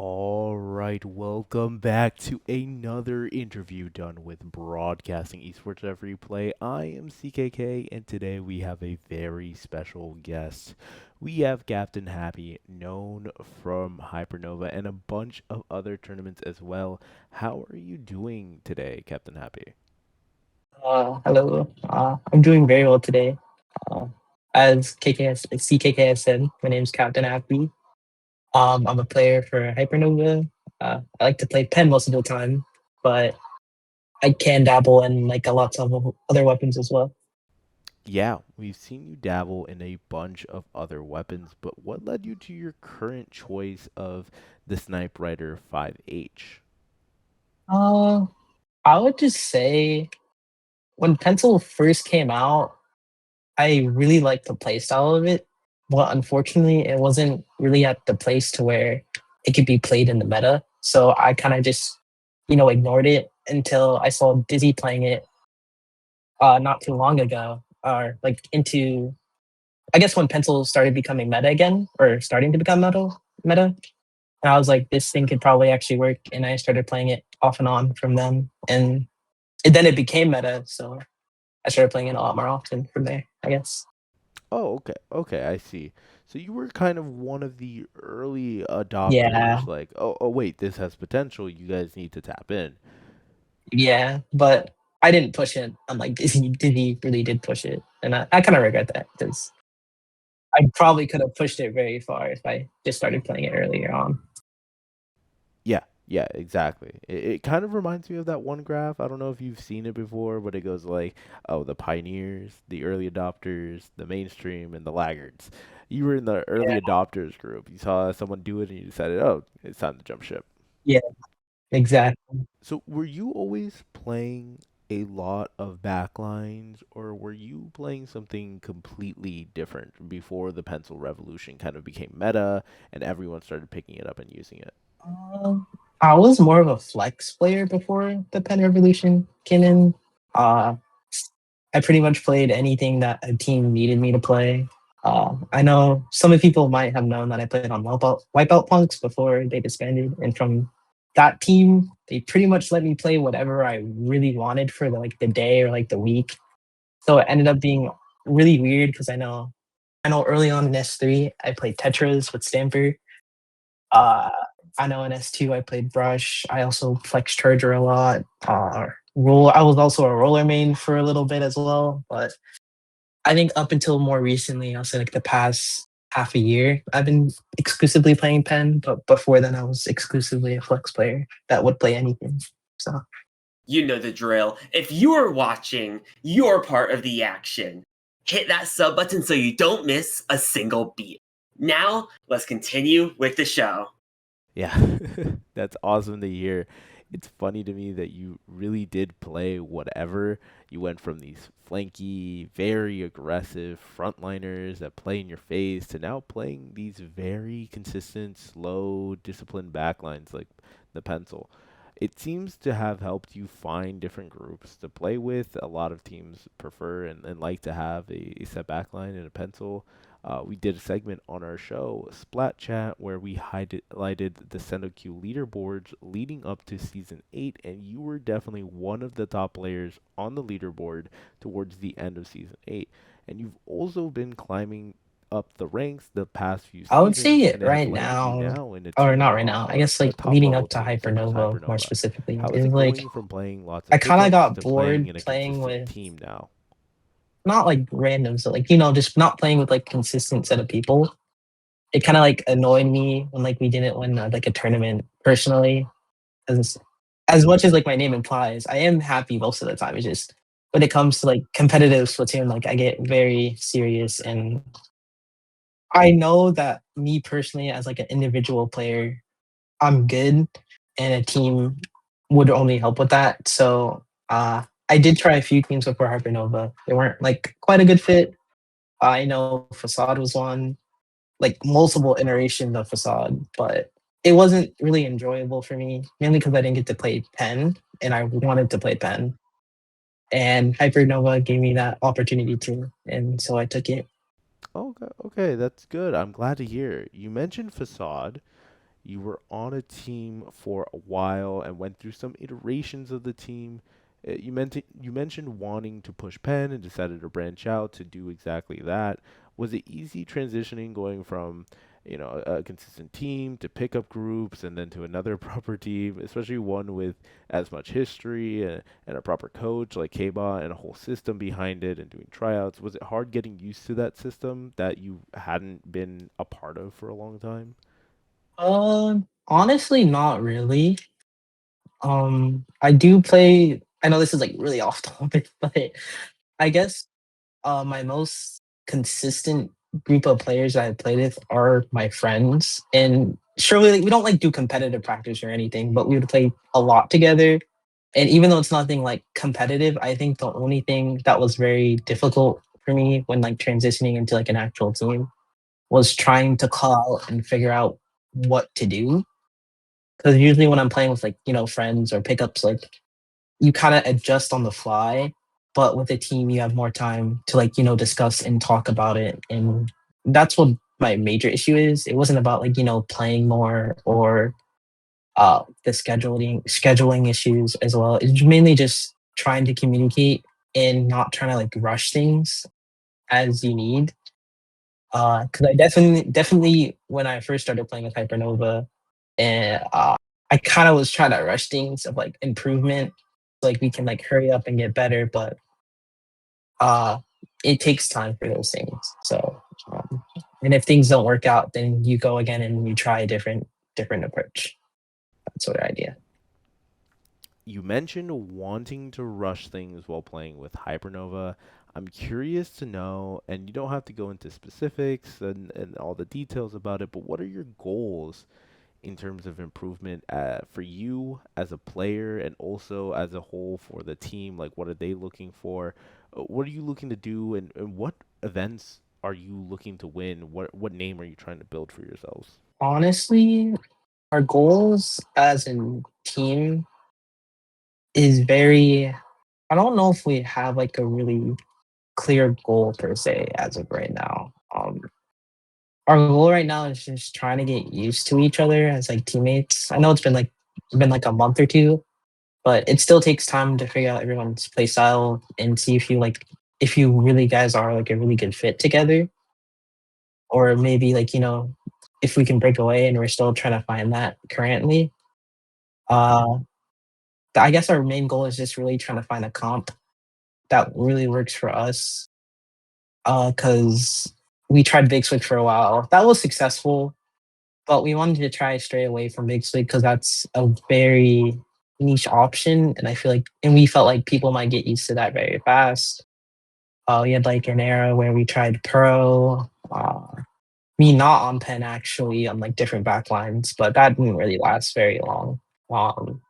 All right, welcome back to another interview done with Broadcasting Esports Every Play. I am CKK, and today we have a very special guest. We have Captain Happy, known from Hypernova and a bunch of other tournaments as well. How are you doing today, Captain Happy? Hello. I'm doing very well today. Uh, as CKK said, my name is Captain Happy. I'm a player for Hypernova. I like to play pen most of the time, but I can dabble in like a lot of other weapons as well. Yeah, we've seen you dabble in a bunch of other weapons, but what led you to your current choice of the Snipe Rider 5H? Uh, I would just say when Pencil first came out, I really liked the playstyle of it, but unfortunately, it wasn't really at the place to where it could be played in the meta. So I kind of just, ignored it until I saw Dizzy playing it not too long ago, or like into, I guess when Pencil started becoming meta again, or starting to become meta. And I was like, this thing could probably actually work, and I started playing it off and on from them, and then it became meta. So I started playing it a lot more often from there, I guess. Oh, okay. Okay, I see. So you were kind of one of the early Yeah, adopters, like, oh, wait, this has potential. You guys need to tap in. yeah, but I didn't push it. Unlike Disney really did push it, and I kind of regret that because I probably could have pushed it very far if I just started playing it earlier on. Yeah, yeah, exactly. It kind of reminds me of that one graph. I don't know if you've seen it before, but it goes like, oh, the pioneers, the early adopters, the mainstream, and the laggards. You were in the early Yeah, adopters group. You saw someone do it, and you decided, oh, it's time to jump ship. yeah, exactly. So were you always playing a lot of backlines, or were you playing something completely different before the pencil revolution kind of became meta and everyone started picking it up and using it? Um, I was more of a flex player before the Pen Revolution came in. Uh, I pretty much played anything that a team needed me to play. I know some of people might have known that I played on Wipeout Punks before they disbanded, and from that team, they pretty much let me play whatever I really wanted for the day or like the week. So it ended up being really weird because I know early on in S3 I played Tetras with Stamper. Uh, I know in S2 I played Brush. I also flex Charger a lot. I was also a roller main for a little bit as well, but I think up until more recently, I'll say like the past half a year, I've been exclusively playing pen. But before then, I was exclusively a flex player that would play anything. So You know the drill. If you are watching, you're part of the action. Hit that sub button so you don't miss a single beat. Now, let's continue with the show. Yeah, that's awesome to hear. It's funny to me that you really did play whatever. You went from these flanky, very aggressive frontliners that play in your face to now playing these very consistent, slow, disciplined backlines like the pencil. It seems to have helped you find different groups to play with. A lot of teams prefer and like to have a set backline and a pencil. We did a segment on our show, Splat Chat, where we highlighted the SendoQ leaderboards leading up to Season 8, and you were definitely one of the top players on the leaderboard towards the end of Season 8. And you've also been climbing up the ranks the past few I would seasons, say it and it has right landed you now, now in a or team not right now. I guess a like top leading level up to team such as Hypernova more Hypernova. specifically How is is it like going from playing lots I of kind of pickups got to playing bored in a playing consistent with team now? not like random, so like just not playing with like consistent set of people. It kind of like annoyed me when like we didn't win like a tournament personally. As much as like my name implies, I am happy most of the time. It's just when it comes to like competitive Splatoon, like I get very serious, and I know that me personally as like an individual player, I'm good, and a team would only help with that. So I did try a few teams before Hypernova. They weren't like quite a good fit. I know Facade was one, like multiple iterations of Facade, but it wasn't really enjoyable for me, mainly because I didn't get to play Pen, and I wanted to play Pen. And Hypernova gave me that opportunity too, and so I took it. Okay, okay, that's good. I'm glad to hear. You mentioned Facade. You were on a team for a while and went through some iterations of the team. You mentioned wanting to push pen and decided to branch out to do exactly that. Was it easy transitioning going from, a consistent team to pickup groups and then to another proper team, especially one with as much history and a proper coach like Kba and a whole system behind it and doing tryouts? Was it hard getting used to that system that you hadn't been a part of for a long time? Honestly, not really. I do play. I know this is like really off topic, but I guess my most consistent group of players I played with are my friends, and surely like, we don't like do competitive practice or anything, but we would play a lot together. And even though it's nothing like competitive, I think the only thing that was very difficult for me when like transitioning into like an actual team was trying to call out and figure out what to do. Because usually when I'm playing with like friends or pickups, like you kind of adjust on the fly. But with a team, you have more time to like discuss and talk about it, and that's what my major issue is. It wasn't about like playing more or the scheduling issues as well. It's mainly just trying to communicate and not trying to like rush things as you need. Because I definitely when I first started playing with Hypernova, and I kind of was trying to rush things of like improvement, like we can like hurry up and get better, but uh, it takes time for those things. So, and if things don't work out, then you go again and you try a different approach. That's sort of idea. You mentioned wanting to rush things while playing with Hypernova. I'm curious to know, and you don't have to go into specifics and all the details about it, but what are your goals in terms of improvement for you as a player and also as a whole for the team? Like, what are they looking for? What are you looking to do, and what events are you looking to win? What name are you trying to build for yourselves? Honestly, our goals as a team is very. I don't know if we have like a really clear goal per se as of right now. Our goal right now is just trying to get used to each other as like teammates. I know it's been like a month or two, but it still takes time to figure out everyone's play style and see if you really guys are like a really good fit together, or maybe like if we can break away and we're still trying to find that currently. Uh, I guess our main goal is just really trying to find a comp that really works for us. Because we tried Big Switch for a while, that was successful, but we wanted to try stray away from Big Swig because that's a very niche option, and we felt like people might get used to that very fast. We had like an era where we tried Pro, me not on pen actually on like different backlines, but that didn't really last very long. Um,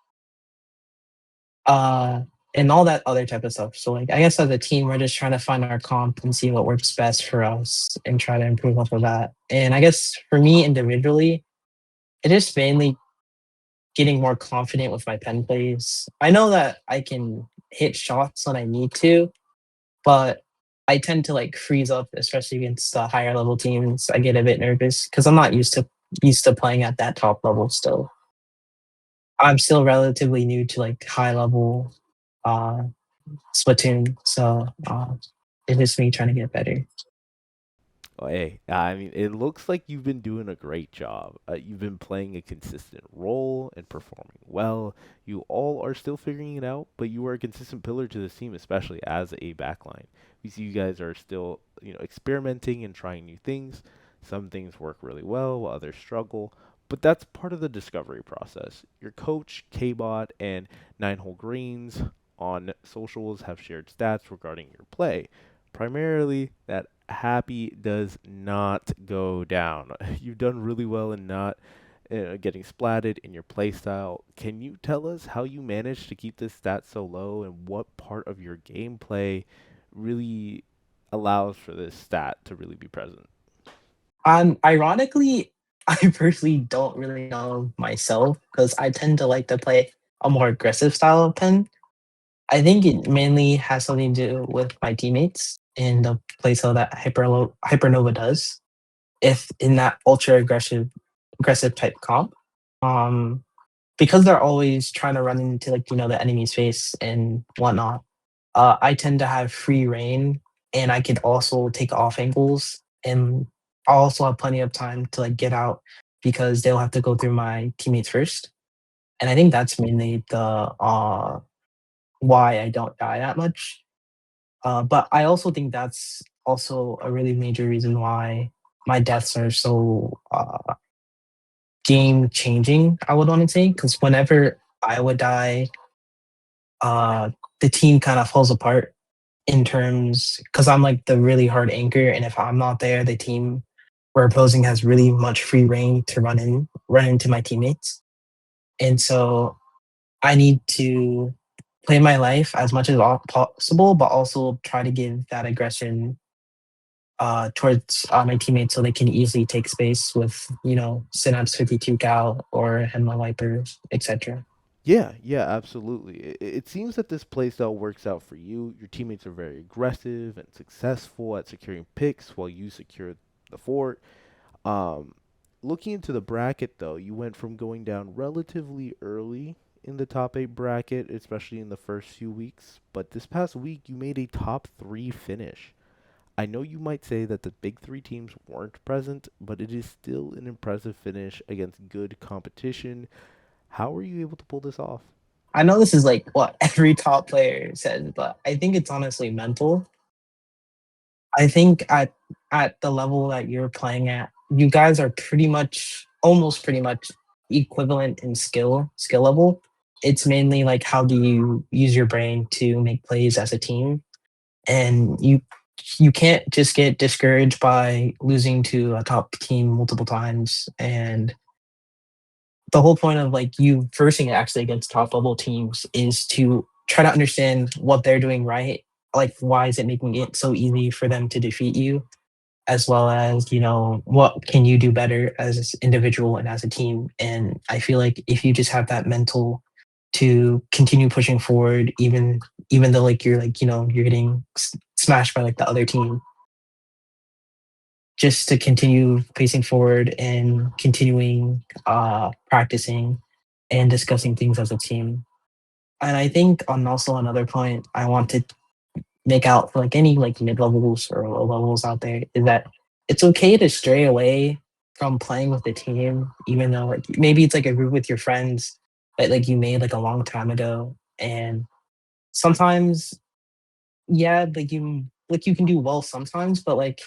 uh, and all that other type of stuff. So like I guess as a team, we're just trying to find our comp and see what works best for us and try to improve off of that. And I guess for me individually, it is mainly getting more confident with my pen plays. I know that I can hit shots when I need to, but I tend to like freeze up, especially against the higher level teams. I get a bit nervous because I'm not used to playing at that top level still. I'm still relatively new to like high level uh Splatoon, so it's just me trying to get better. Oh, hey, I mean, it looks like you've been doing a great job. You've been playing a consistent role and performing well. You all are still figuring it out, but you are a consistent pillar to this team, especially as a backline. We see you guys are still, experimenting and trying new things. Some things work really well, while others struggle. But that's part of the discovery process. Your coach, Kbot, and Nine Hole Greens on socials have shared stats regarding your play. Primarily, that happy does not go down. You've done really well in not getting splatted in your playstyle. Can you tell us how you managed to keep this stat so low and what part of your gameplay really allows for this stat to really be present? Ironically, I personally don't really know myself because I tend to like to play a more aggressive style of pen. I think it mainly has something to do with my teammates and the playstyle that Hypernova does. If in that ultra aggressive type comp. because they're always trying to run into like the enemy's face and whatnot. I tend to have free reign, and I could also take off angles, and I also have plenty of time to like get out because they'll have to go through my teammates first. And I think that's mainly the why I don't die that much. But I also think that's also a really major reason why my deaths are so game changing, I would want to say, because whenever I would die, the team kind of falls apart in terms because I'm like the really hard anchor, and if I'm not there, the team we're opposing has really much free reign to run into my teammates, and so I need to play my life as much as possible, but also try to give that aggression towards my teammates so they can easily take space with Synapse 52 Cal or Henma Vipers, etc. Yeah, yeah, absolutely. It seems that this playstyle works out for you. Your teammates are very aggressive and successful at securing picks while you secure the fort. Um, Looking into the bracket, though, you went from going down relatively early in the top 8 bracket, especially in the first few weeks, but this past week you made a top 3 finish. I know you might say that the big 3 teams weren't present, but it is still an impressive finish against good competition. How were you able to pull this off? I know this is like what every top player says, but I think it's honestly mental. I think at the level that you're playing at, you guys are almost pretty much equivalent in skill level. It's mainly like how do you use your brain to make plays as a team, and you can't just get discouraged by losing to a top team multiple times. And the whole point of like you versing actually against top level teams is to try to understand what they're doing right. Like, why is it making it so easy for them to defeat you? As well as what can you do better as an individual and as a team. And I feel like if you just have that mental to continue pushing forward, even though like you're like you're getting smashed by like the other team, just to continue pacing forward and continuing practicing and discussing things as a team. And I think on also another point I want to make out for like any like mid levels or low levels out there is that it's okay to stray away from playing with the team, even though like maybe it's like a group with your friends that like you made like a long time ago. And sometimes, yeah, like you can do well sometimes, but like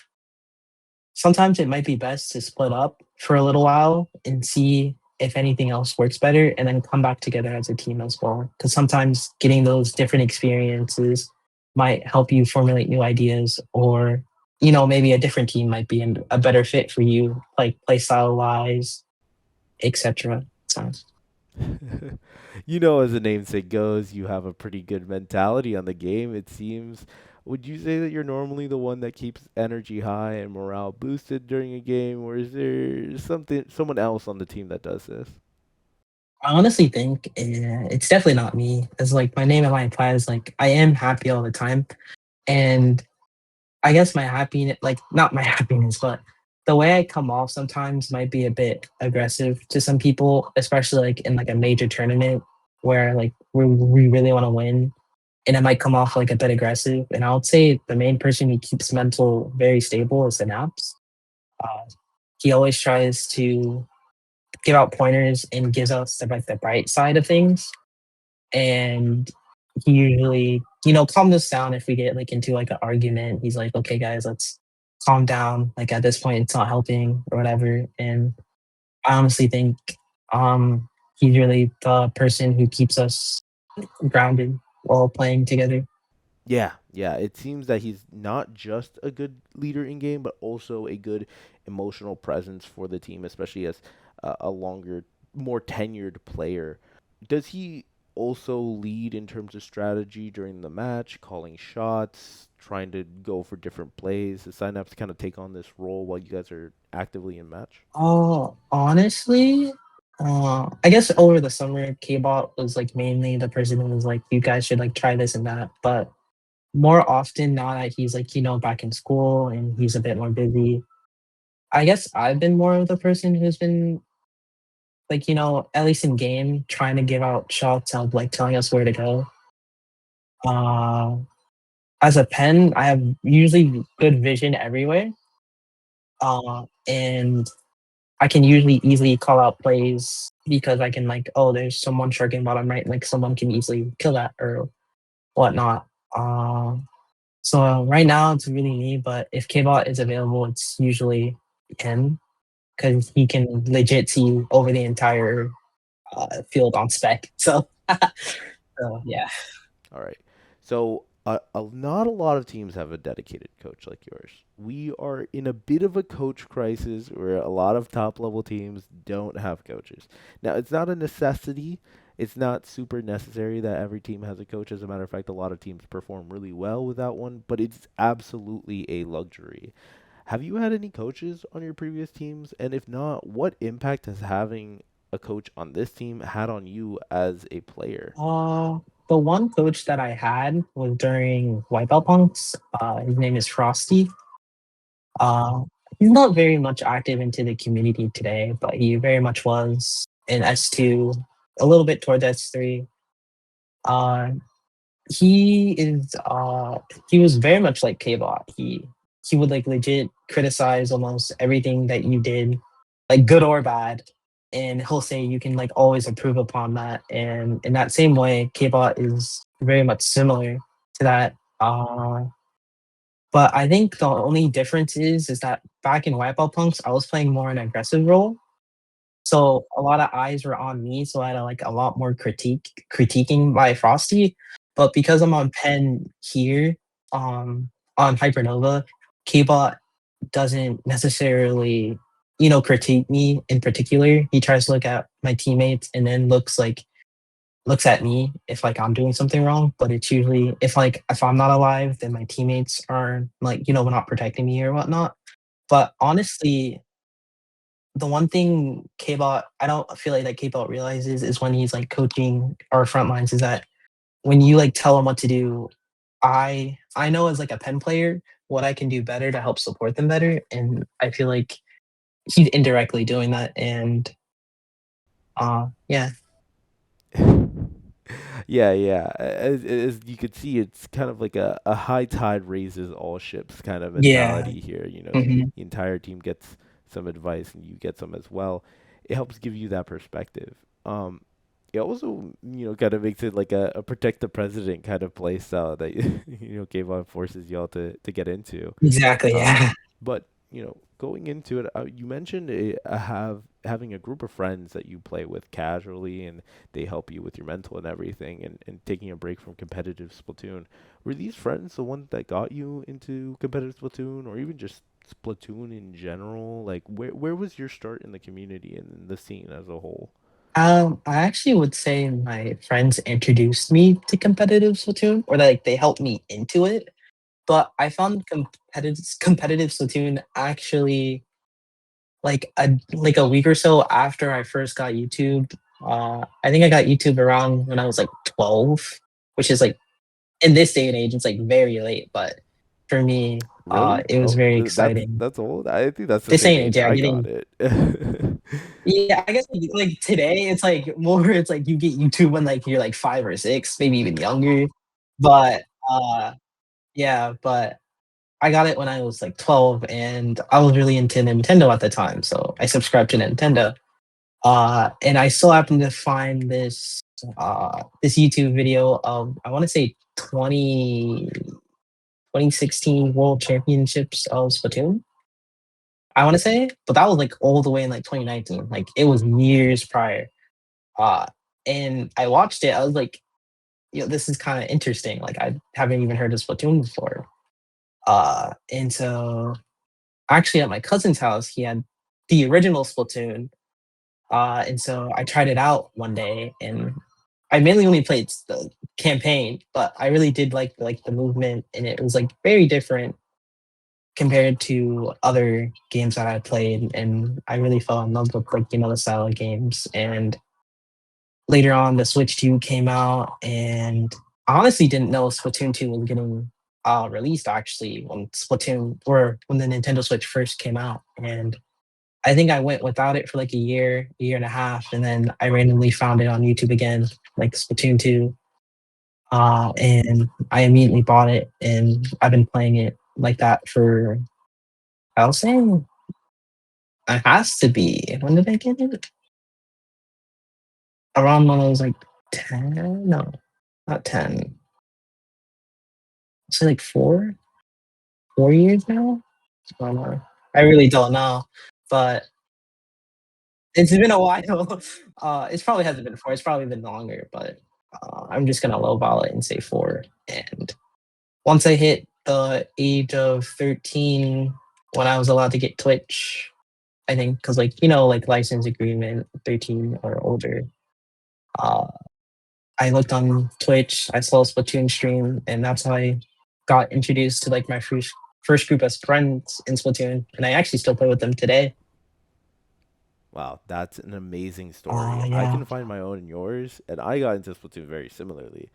sometimes it might be best to split up for a little while and see if anything else works better and then come back together as a team as well. Because sometimes getting those different experiences might help you formulate new ideas, or maybe a different team might be a better fit for you, like play style wise, etc. So As the namesake goes, you have a pretty good mentality on the game, it seems. Would you say that you're normally the one that keeps energy high and morale boosted during a game, or is there someone else on the team that does this? I honestly think it's definitely not me. As like my name and my implies, is like I am happy all the time, and I guess my happiness, like not my happiness, but the way I come off sometimes might be a bit aggressive to some people, especially like in like a major tournament where like we really want to win, and it might come off like a bit aggressive. And I would say the main person who keeps mental very stable is the Naps. Uh, he always tries to give out pointers and gives us the bright side of things, and he usually calms us down if we get like into like an argument. He's like, okay guys, let's calm down, like at this point it's not helping or whatever. And I honestly think he's really the person who keeps us grounded while playing together. Yeah, yeah. It seems that he's not just a good leader in game, but also a good emotional presence for the team, especially as a longer, more tenured player. Does he also lead in terms of strategy during the match, calling shots, trying to go for different plays? Does Synapse kind of take on this role while you guys are actively in match? Oh, honestly, I guess over the summer, K-Bot was like mainly the person who was like, you guys should like try this and that. But more often now that he's like, back in school and he's a bit more busy, I guess I've been more of the person who's been like, at least in game, trying to give out shots of like telling us where to go. As a pen, I have usually good vision everywhere. And I can usually easily call out plays because I can like, oh, there's someone shirking bottom right, like someone can easily kill that or whatnot. So right now it's really me, but if K-Bot is available, it's usually him because he can legit see over the entire field on spec. So, so yeah. All right. So, not a lot of teams have a dedicated coach like yours. We are in a bit of a coach crisis where a lot of top level teams don't have coaches. Now, it's not a necessity. It's not super necessary that every team has a coach. As a matter of fact, a lot of teams perform really well without one, but it's absolutely a luxury. Have you had any coaches on your previous teams? And if not, what impact has having a coach on this team had on you as a player? The one coach that I had was during Wipeout Punks. His name is Frosty. Uh, he's not very much active into the community today, but he very much was in S2, a little bit towards S3. Uh, he is he was very much like K-Bot. He would like legit criticize almost everything that you did, like good or bad. And he'll say you can like always improve upon that. And in that same way, K-Bot is very much similar to that. But I think the only difference is that back in Wipeout Punks, I was playing more an aggressive role. So a lot of eyes were on me, so I had like a lot more critiquing by Frosty. But because I'm on pen here, on Hypernova, Kbot doesn't necessarily, critique me in particular. He tries to look at my teammates and then looks at me if like I'm doing something wrong. But it's usually if I'm not alive, then my teammates are like, not protecting me or whatnot. But honestly, the one thing K-Bot, I don't feel like that K-Bot realizes is when he's like coaching our front lines is that when you like tell him what to do, I know as like a pen player what I can do better to help support them better, and I feel like he's indirectly doing that. And yeah. Yeah, yeah. As you could see, it's kind of like a high tide raises all ships kind of Yeah. mentality here. You know, Mhm. the entire team gets some advice and you get some as well. It helps give you that perspective. It also, kind of makes it like a protect the president kind of play style that, Game On forces y'all to get into. Exactly. Um, Yeah. but going into it, you mentioned having a group of friends that you play with casually, and they help you with your mental and everything, and taking a break from competitive Splatoon. Were these friends the ones that got you into competitive Splatoon, or even just Splatoon in general? Like, where was your start in the community and in the scene as a whole? I actually would say my friends introduced me to competitive Splatoon, or like they helped me into it. But I found competitive Splatoon actually like a week or so after I first got YouTube. I think I got YouTube around when I was like 12, which is like in this day and age, it's like very late. But for me, Really? it was Oh, very that's exciting. that's old. I think that's the This same ain't age, age yeah, I got getting it. yeah. I guess like today, it's like more. It's like you get YouTube when like you're like 5 or 6, maybe even younger. But yeah, but I got it when I was like 12, and I was really into Nintendo at the time, so I subscribed to Nintendo. And I so happened to find this YouTube video of I want to say 2016 World Championships of Splatoon. I want to say, but that was like all the way in like 2019. Like it was years prior. Uh, and I watched it. I was like, this is kind of interesting. Like I haven't even heard of Splatoon before. And so actually at my cousin's house, he had the original Splatoon. And so I tried it out one day, and I mainly only played the campaign, but I really did like the movement, and it was like very different compared to other games that I played, and I really fell in love with like the style of games. And later on, the Switch 2 came out, and I honestly didn't know Splatoon 2 was getting released actually when the Nintendo Switch first came out, and I think I went without it for like a year and a half, and then I randomly found it on YouTube again, like Splatoon 2. And I immediately bought it, and I've been playing it like that for, I was saying, it has to be. When did I get it? Around when I was like 10? No, not 10. Say like 4 years now? I don't know. I really don't know, but it's been a while. It probably hasn't been 4. It's probably been longer, but I'm just gonna lowball it and say 4. And once I hit the age of 13, when I was allowed to get Twitch, I think because like like license agreement, 13 or older. Uh, I looked on Twitch. I saw Splatoon stream, and that's how I got introduced to like my first group of friends in Splatoon, and I actually still play with them today. Wow, that's an amazing story. I Yeah. can find my own and yours, and I got into Splatoon very similarly.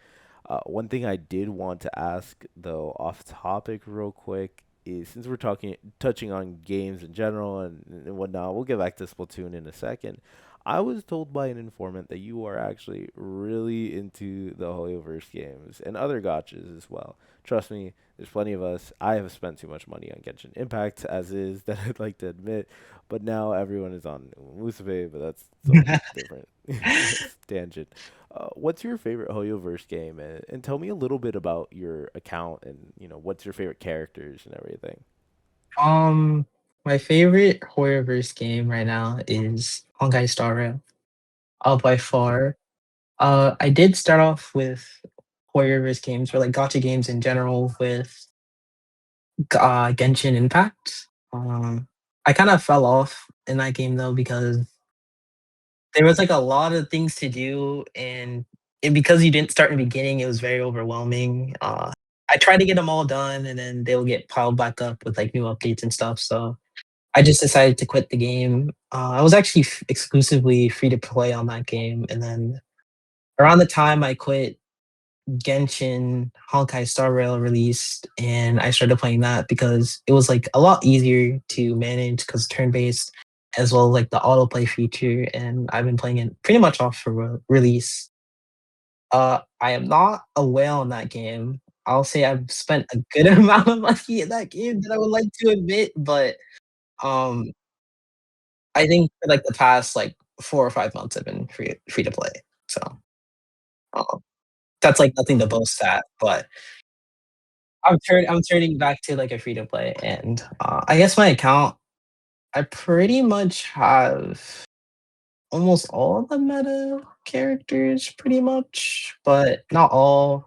One thing I did want to ask, though, off topic, real quick, is since we're touching on games in general and whatnot, we'll get back to Splatoon in a second. I was told by an informant that you are actually really into the Hoyoverse games and other gotchas as well. Trust me, there's plenty of us. I have spent too much money on Genshin Impact as is that I'd like to admit, but now everyone is on Musabe, but that's so different. Tangent. What's your favorite Hoyoverse game, and tell me a little bit about your account and what's your favorite characters and everything. um, my favorite Horrorverse game right now is Honkai Star Rail. By far. I did start off with Horrorverse games or like gotcha games in general with Genshin Impact. I kind of fell off in that game though because there was like a lot of things to do, and because you didn't start in the beginning, it was very overwhelming. I tried to get them all done, and then they'll get piled back up with like new updates and stuff. So I just decided to quit the game. I was actually exclusively free to play on that game, and then around the time I quit, Genshin Honkai Star Rail released, and I started playing that because it was like a lot easier to manage because turn based, as well as like the autoplay feature. And I've been playing it pretty much off for release. I am not a whale in that game. I'll say I've spent a good amount of money in that game that I would like to admit, but um, I think for like the past like 4 or 5 months, I've been free to play. So um, that's like nothing to boast at, but I'm turning back to like a free to play, and I guess my account, I pretty much have almost all the meta characters, pretty much, but not all.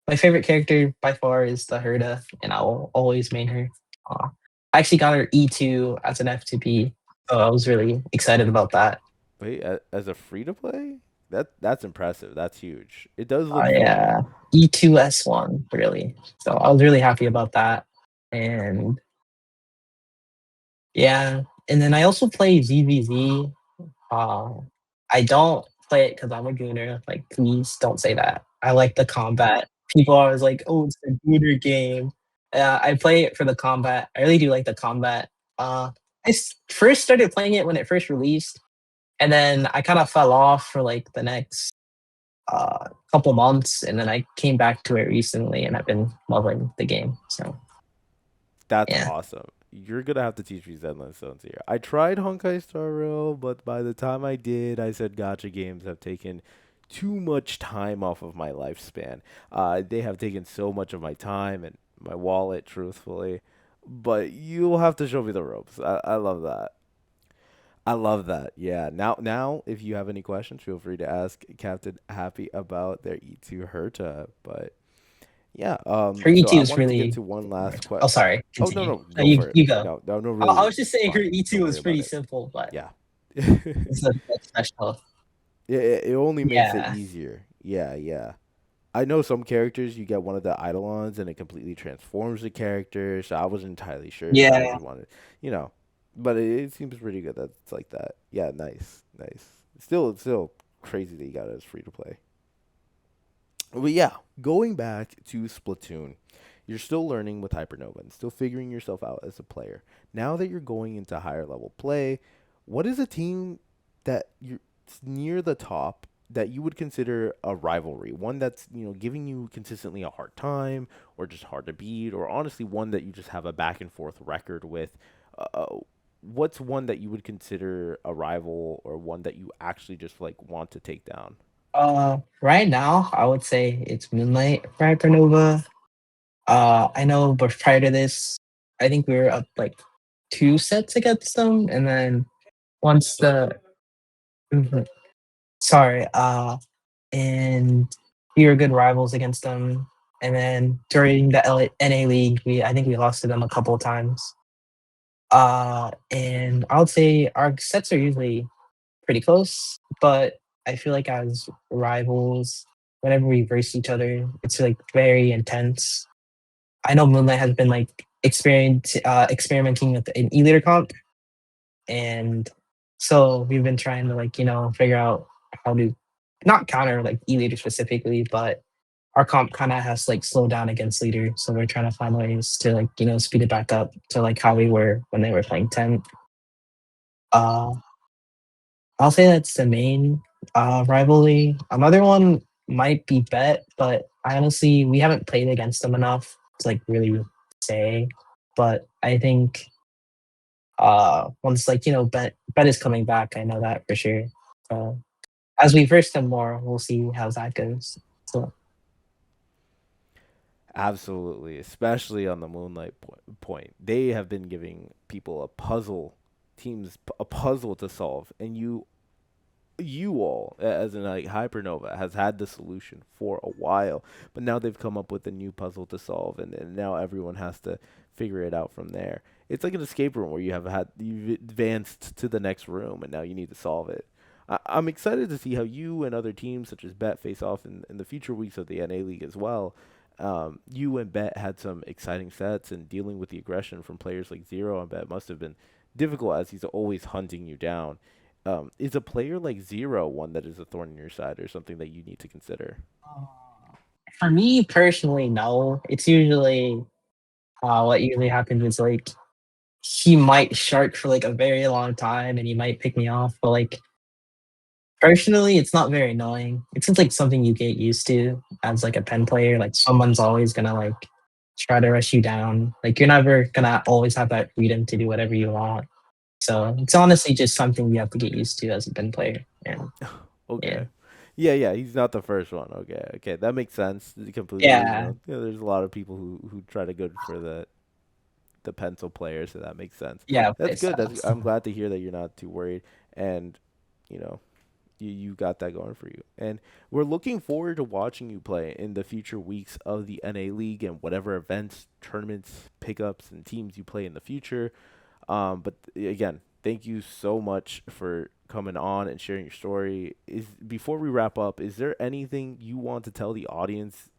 My favorite character by far is the Herda, and I will always main her. I actually got her E2 as an F2P, so I was really excited about that. Wait, as a free to play, that's impressive. That's huge. It does look fun. Yeah, E2S1 really. So I was really happy about that, and yeah, and then I also play ZVZ. Uh, I don't play it because I'm a gooner. Like, please don't say that. I like the combat. People are always like, "Oh, it's a gooner game." I play it for the combat. I really do like the combat. First started playing it when it first released, and then I kind of fell off for like the next couple months, and then I came back to it recently, and I've been loving the game. So That's yeah, awesome. You're gonna have to teach me Zenland Stones here. I tried Honkai Star Rail, but by the time I did, I said gotcha games have taken too much time off of my lifespan. They have taken so much of my time and my wallet, truthfully. But you'll have to show me the ropes. I love that. I love that. Yeah. Now, if you have any questions, feel free to ask Captain Happy about their E2 Herta. But yeah. her So E2 I is wanted to get really. to one last Oh, question. sorry. Oh no, Continue. no, No, go for it. you go. No, no, no, I really, was just it's saying her fine. E2 Don't worry was about pretty it. simple, but Yeah. it's a that's special. It only makes it Yeah. easier. Yeah, yeah. I know some characters you get one of the Eidolons and it completely transforms the character, so I wasn't entirely sure if you Yeah. really wanted, you know. But it seems pretty good that it's like that. Yeah, nice, nice. It's still crazy that you got it as free to play. But yeah, going back to Splatoon, You're still learning with Hypernova and still figuring yourself out as a player. Now that you're going into higher level play, what is a team that you're near the top that you would consider a rivalry? One that's, giving you consistently a hard time or just hard to beat, or honestly one that you just have a back and forth record with. What's one that you would consider a rival, or one that you actually just like want to take down? Right now, I would say it's Moonlight for Hypernova. I know, but prior to this, I think we were up like 2 sets against them, and then once the Mhm. sorry, and we were good rivals against them. And then during the NA League, I think we lost to them a couple of times. And I would say our sets are usually pretty close, but I feel like as rivals, whenever we verse each other, it's like very intense. I know Moonlight has been like experimenting with an e-leader comp, and so we've been trying to like figure out how to not counter like e-leader specifically, but our comp kind of has like slowed down against leader, so we're trying to find ways to like speed it back up to like how we were when they were playing 10. uh I'll say that's the main rivalry. Another one might be Bet, but I honestly we haven't played against them enough to like really say. But I think once like Bet is coming back, I know that for sure. So as we verse them more, we'll see how that goes. So Absolutely, especially on the point. They have been giving people a puzzle to solve, and you all, as in like Hypernova, has had the solution for a while, but now they've come up with a new puzzle to solve, and now everyone has to figure it out from there. It's like an escape room where you've advanced to the next room, and now you need to solve it. I'm excited to see how you and other teams such as Bet face off in the future weeks of the NA League as well. You and Bet had some exciting sets, and dealing with the aggression from players like Zero and Bet must have been difficult, as he's always hunting you down. Is a player like Zero one that is a thorn in your side, or something that you need to consider? for me personally, no. It's usually what usually happens is like he might shark for like a very long time and he might pick me off, but like personally, it's not very annoying. It's just like something you get used to as like a pen player. Like someone's always gonna like try to rush you down. Like you're never gonna always have that freedom to do whatever you want. So it's honestly just something you have to get used to as a pen player. And yeah, Okay. Yeah, yeah, he's not the first one. Okay, okay, that makes sense completely. yeah, There's a lot of people who try to go for the pencil player, so that makes sense. yeah. That's It's good. I'm glad to hear that you're not too worried, and you know, you got that going for you. And we're looking forward to watching you play in the future weeks of the NA League and whatever events, tournaments, pickups, and teams you play in the future. But again, thank you so much for coming on and sharing your story. Is Before we wrap up, is there anything you want to tell the audience?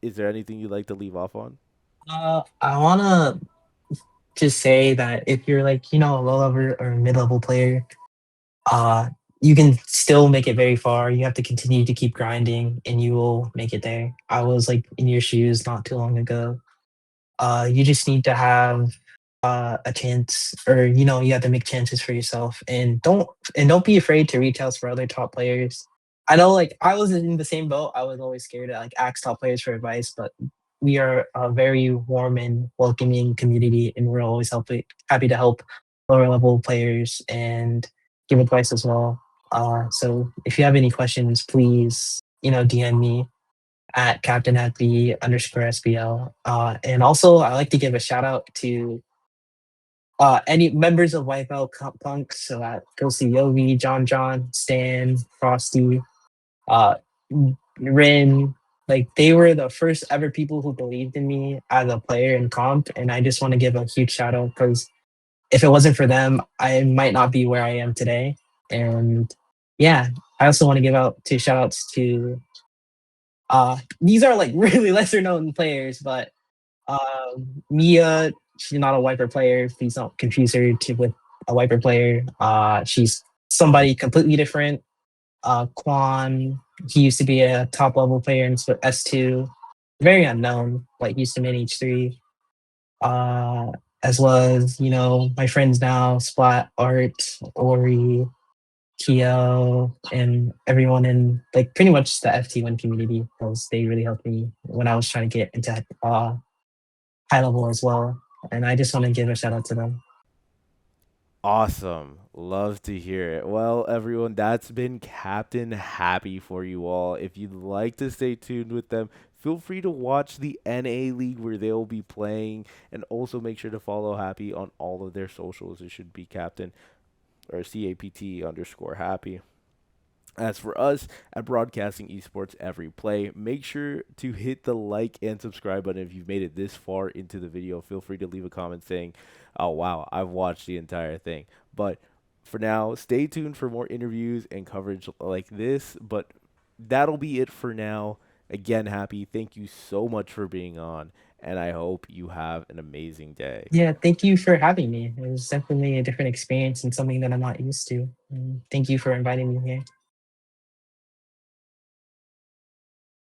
Is there anything you'd like to leave off on? I wanna just say that if you're like a low level or mid level player, uh, you can still make it very far. You have to continue to keep grinding, and you will make it there. I was like in your shoes not too long ago. You just need to have a chance, or you have to make chances for yourself, and don't be afraid to reach out for other top players. I know, like I was in the same boat. I was always scared to like ask top players for advice, but we are a very warm and welcoming community, and we're always happy to help lower level players and give advice as well. So if you have any questions, please DM me at captain at the underscore SBL. And also, I like to give a shout out to any members of Wipeout Punk. So that goes to Yogi, John, Stan, Frosty, uh, Rin. Like they were the first ever people who believed in me as a player in comp, and I just want to give a huge shout out because if it wasn't for them, I might not be where I am today. And yeah, I also want to give out two shout outs to these are like really lesser known players, but Mia, she's not a wiper player. Please don't confuse her with a wiper player. She's somebody completely different. Quan, he used to be a top level player in S2. very unknown, like Houston in H3, as well as, my friends now, Splat, Art, Ori, Keo, and everyone in like pretty much the FT1 community, because they really helped me when I was trying to get into high level as well. And I just want to give a shout out to them. Awesome. Love to hear it. Well, everyone, that's been Captain Happy for you all. If you'd like to stay tuned with them, feel free to watch the NA League where they'll be playing, and also make sure to follow Happy on all of their socials. It should be Captain or CAPT_happy. As for us at Broadcasting Esports Every Play, make sure to hit the like and subscribe button if you've made it this far into the video. Feel free to leave a comment saying, oh, wow, I've watched the entire thing. But for now, stay tuned for more interviews and coverage like this. But that'll be it for now. Again, Happy, thank you so much for being on, and I hope you have an amazing day. Yeah, thank you for having me. It was definitely a different experience and something that I'm not used to. And thank you for inviting me here.